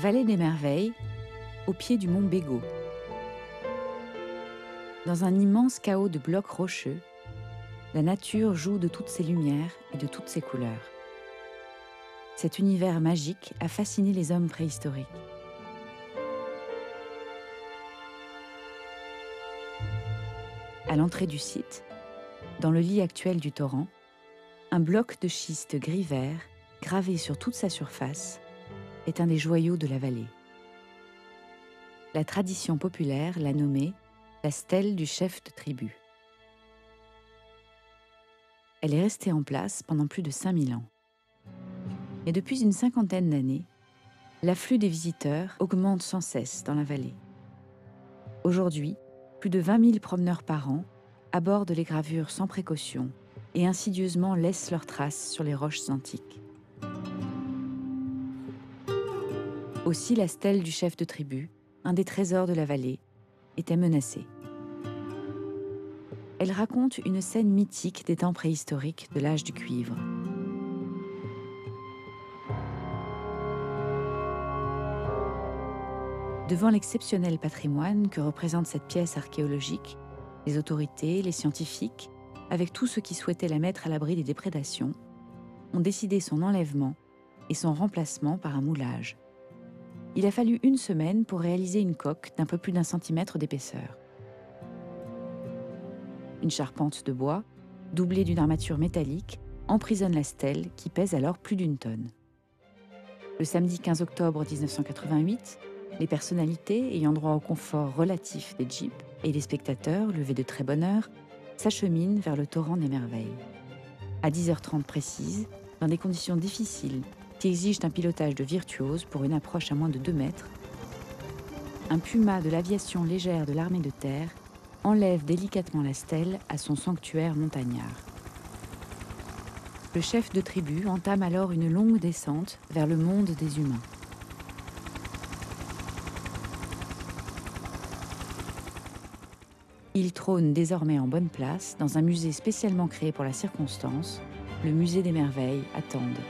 Vallée des Merveilles, au pied du mont Bégaud. Dans un immense chaos de blocs rocheux, la nature joue de toutes ses lumières et de toutes ses couleurs. Cet univers magique a fasciné les hommes préhistoriques. À l'entrée du site, dans le lit actuel du torrent, un bloc de schiste gris-vert, gravé sur toute sa surface, est un des joyaux de la vallée. La tradition populaire l'a nommée la stèle du chef de tribu. Elle est restée en place pendant plus de 5000 ans. Mais depuis une cinquantaine d'années, l'afflux des visiteurs augmente sans cesse dans la vallée. Aujourd'hui, plus de 20 000 promeneurs par an abordent les gravures sans précaution et insidieusement laissent leurs traces sur les roches antiques. Aussi la stèle du chef de tribu, un des trésors de la vallée, était menacée. Elle raconte une scène mythique des temps préhistoriques de l'âge du cuivre. Devant l'exceptionnel patrimoine que représente cette pièce archéologique, les autorités, les scientifiques, avec tous ceux qui souhaitaient la mettre à l'abri des déprédations, ont décidé son enlèvement et son remplacement par un moulage. Il a fallu 1 semaine pour réaliser une coque d'un peu plus d'1 centimètre d'épaisseur. Une charpente de bois, doublée d'une armature métallique, emprisonne la stèle qui pèse alors plus d'1 tonne. Le samedi 15 octobre 1988, les personnalités ayant droit au confort relatif des jeeps et les spectateurs, levés de très bonne heure, s'acheminent vers le torrent des Merveilles. À 10h30 précise, dans des conditions difficiles qui exigent un pilotage de virtuose pour une approche à moins de 2 mètres, un Puma de l'aviation légère de l'armée de terre enlève délicatement la stèle à son sanctuaire montagnard. Le chef de tribu entame alors une longue descente vers le monde des humains. Il trône désormais en bonne place dans un musée spécialement créé pour la circonstance, le musée des Merveilles à Tende.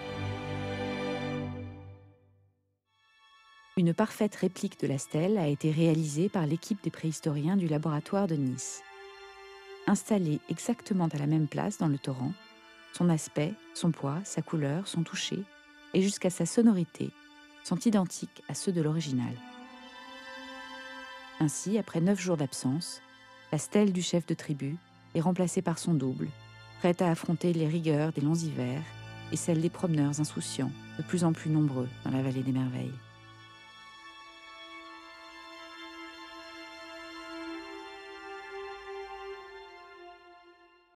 Une parfaite réplique de la stèle a été réalisée par l'équipe des préhistoriens du laboratoire de Nice. Installée exactement à la même place dans le torrent, son aspect, son poids, sa couleur, son toucher et jusqu'à sa sonorité sont identiques à ceux de l'original. Ainsi, après 9 jours d'absence, la stèle du chef de tribu est remplacée par son double, prête à affronter les rigueurs des longs hivers et celles des promeneurs insouciants, de plus en plus nombreux dans la vallée des Merveilles.